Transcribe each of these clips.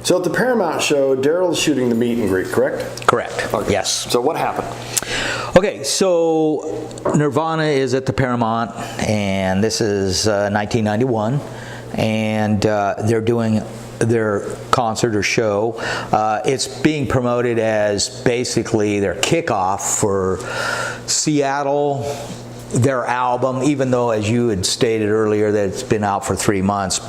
So at the Paramount show, Darrell's shooting the meet and greet, correct? Correct. Okay. Yes. So what happened? Okay, so Nirvana is at the Paramount, and this is 1991, and they're doing their concert or show. It's being promoted as basically their kickoff for Seattle, their album, even though, as you had stated earlier, that it's been out for 3 months,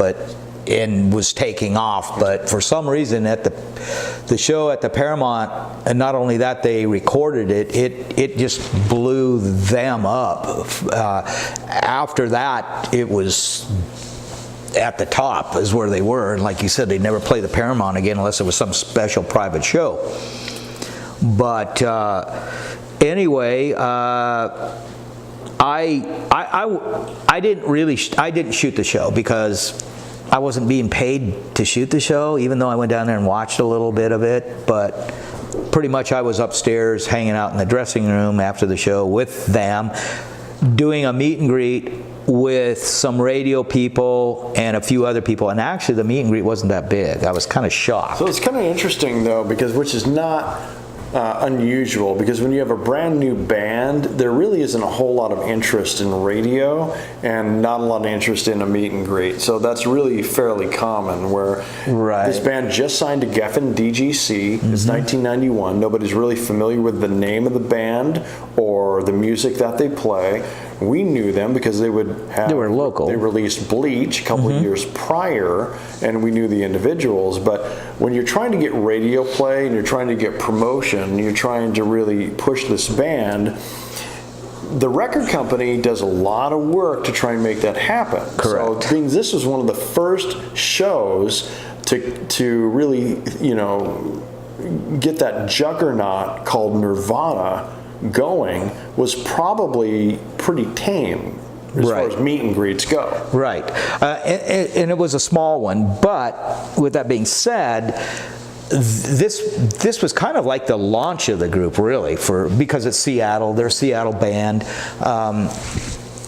and was taking off, but for some reason at the show at the Paramount, and not only that, they recorded it just blew them up. After that, it was at the top is where they were, and like you said, they'd never play the Paramount again unless it was some special private show. But anyway, I didn't shoot the show because I wasn't being paid to shoot the show, even though I went down there and watched a little bit of it. But pretty much I was upstairs hanging out in the dressing room after the show with them, doing a meet and greet with some radio people and a few other people. And actually the meet and greet wasn't that big. I was kind of shocked. So it's kind of interesting though, because which is not unusual, because when you have a brand new band, there really isn't a whole lot of interest in radio and not a lot of interest in a meet and greet. So that's really fairly common, where this band just signed to Geffen DGC. It's 1991. Nobody's really familiar with the name of the band or the music that they play. We knew them because they were local. They released Bleach a couple of years prior, and we knew the individuals. But when you're trying to get radio play and you're trying to get promotion, you're trying to really push this band, the record company does a lot of work to try and make that happen. Correct. So being this was one of the first shows to really, get that juggernaut called Nirvana going, was probably pretty tame as far as meet and greets go. Right. And it was a small one, but with that being said, this was kind of like the launch of the group, really, because it's Seattle, they're a Seattle band,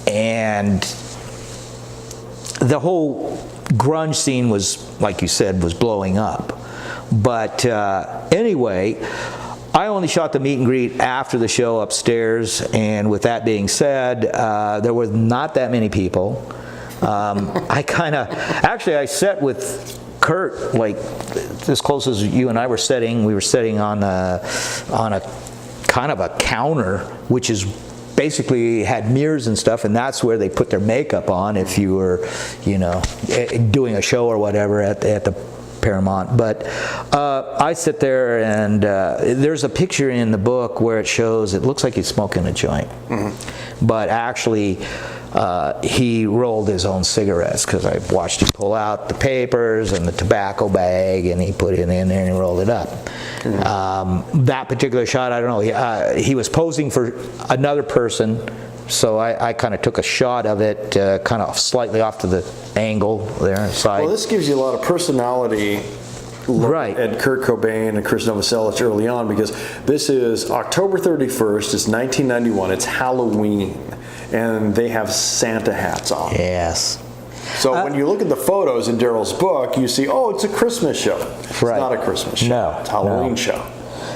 and the whole grunge scene was, like you said, was blowing up. But anyway, I only shot the meet and greet after the show upstairs, and with that being said, there were not that many people. I sat with Kurt like as close as you and I were sitting. We were sitting on a kind of a counter, which is basically had mirrors and stuff, and that's where they put their makeup on if you were, doing a show or whatever at the Paramount. But I sit there, and there's a picture in the book where it looks like he's smoking a joint, but actually he rolled his own cigarettes, because I watched him pull out the papers and the tobacco bag, and he put it in there and he rolled it up. That particular shot, I don't know, he was posing for another person, so I kind of took a shot of it, kind of slightly off to the angle there side. Well, this gives you a lot of personality at Kurt Cobain and Chris Novoselic early on, because this is October 31st, it's 1991, it's Halloween, and they have Santa hats on. Yes. So when you look at the photos in Darrell's book, you see, it's a Christmas show. It's not a Christmas show. No, it's a Halloween show.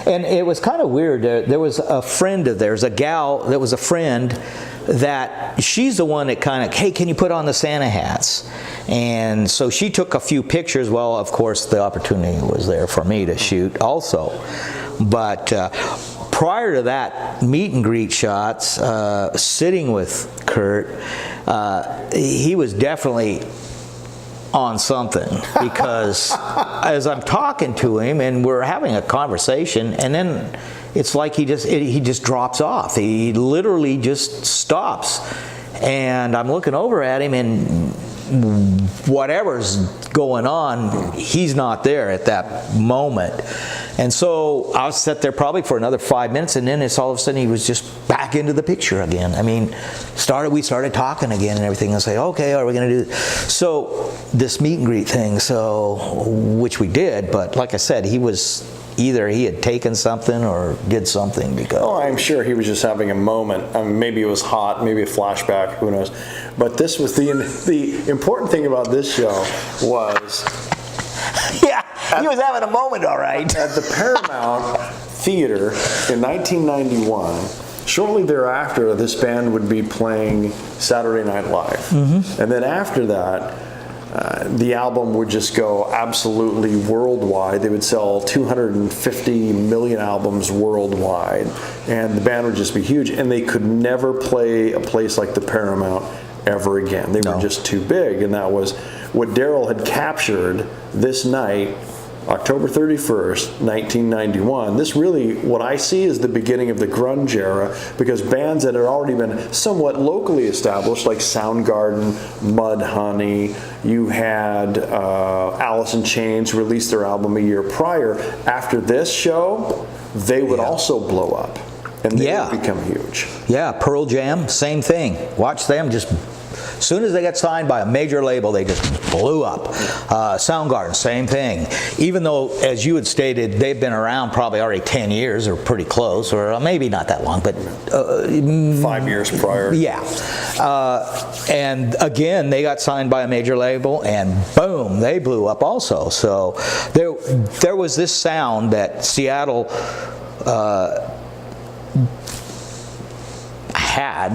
And it was kind of weird. There was a friend of theirs, a gal that was a friend, that she's the one that kind of, hey, can you put on the Santa hats? And so she took a few pictures. Well, of course, the opportunity was there for me to shoot also. But prior to that meet and greet shots, sitting with Kurt, he was definitely on something, because as I'm talking to him and we're having a conversation, and then it's like he just drops off. He literally just stops, and I'm looking over at him, and whatever's going on, he's not there at that moment. And so I was sat there probably for another 5 minutes, and then it's all of a sudden he was just back into the picture again. I mean, we started talking again and everything, and say, okay, are we going to do this? So this meet and greet thing, which we did, but like I said, either he had taken something or did something, because I'm sure he was just having a moment. Maybe it was hot, maybe a flashback, who knows. But this was the important thing about this show was He was having a moment, all right. At the Paramount Theater in 1991, shortly thereafter, this band would be playing Saturday Night Live. And then after that, the album would just go absolutely worldwide. They would sell 250 million albums worldwide, and the band would just be huge. And they could never play a place like the Paramount ever again. They were just too big, and that was what Darrell had captured this night, October 31st, 1991. This really, what I see, is the beginning of the grunge era, because bands that had already been somewhat locally established, like Soundgarden, Mudhoney, you had Alice in Chains released their album a year prior. After this show, they would also blow up, and they would become huge. Yeah, Pearl Jam, same thing. Watch them just... As soon as they got signed by a major label, they just blew up. Soundgarden, same thing. Even though, as you had stated, they've been around probably already 10 years or pretty close, or maybe not that long, but... 5 years prior. Yeah. And again, they got signed by a major label, and boom, they blew up also. So there was this sound that Seattle had...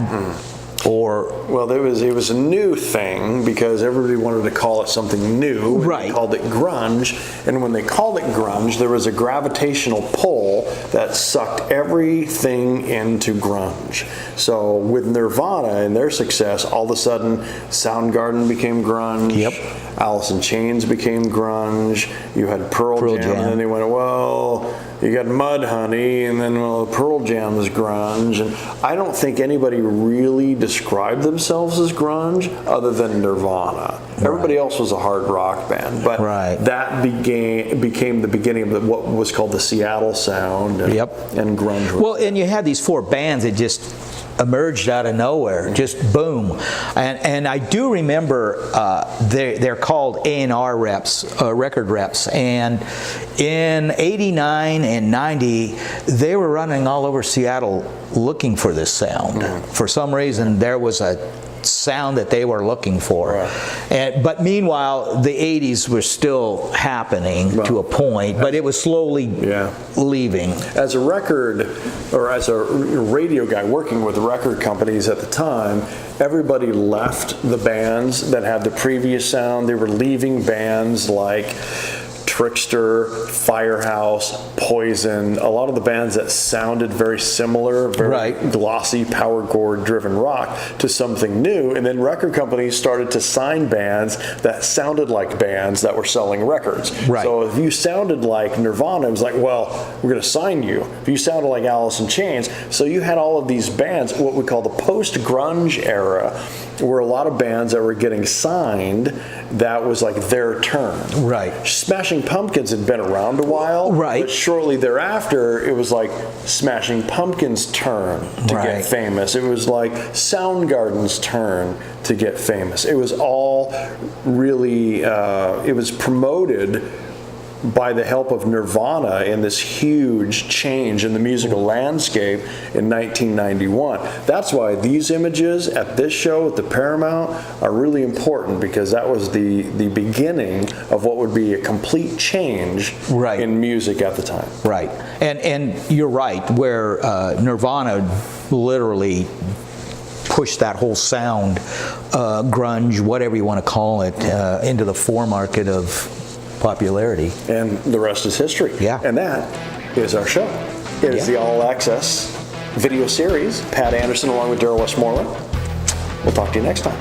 Well, it was a new thing because everybody wanted to call it something new. Right. They called it grunge, and when they called it grunge, there was a gravitational pull that sucked everything into grunge. So with Nirvana and their success, all of a sudden Soundgarden became grunge. Yep. Alice in Chains became grunge. You had Pearl Jam, and then they went, well, you got Mudhoney, and then, well, Pearl Jam is grunge. And I don't think anybody really described themselves as grunge other than Nirvana. Everybody else was a hard rock band, but that became the beginning of what was called the Seattle sound and grunge. Well, and you had these four bands that just emerged out of nowhere, just boom. And I do remember they're called A&R reps, record reps, and in 89 and 90 they were running all over Seattle looking for this sound. For some reason there was a sound that they were looking for. But meanwhile, the 80s were still happening to a point, but it was slowly leaving. As a record, or as a radio guy working with record companies at the time, everybody left the bands that had the previous sound. They were leaving bands like Trickster, Firehouse, Poison, a lot of the bands that sounded very similar, very glossy, power chord driven rock, to something new. And then record companies started to sign bands that sounded like bands that were selling records. So if you sounded like Nirvana, it was like, well, we're going to sign you. If you sounded like Alice in Chains, so you had all of these bands, what we call the post-grunge era, were a lot of bands that were getting signed that was like their turn. Smashing Pumpkins had been around a while, but shortly thereafter it was like Smashing Pumpkins' turn to get famous. It was like Soundgarden's turn to get famous. It was all really, it was promoted by the help of Nirvana in this huge change in the musical landscape in 1991. That's why these images at this show at the Paramount are really important, because that was the beginning of what would be a complete change in music at the time. And you're right, where Nirvana literally pushed that whole sound, grunge, whatever you want to call it, into the foremarket of popularity. And the rest is history. And that is our show. It is the All Access video series. Pat Anderson along with Darrell Westmoreland. We'll talk to you next time.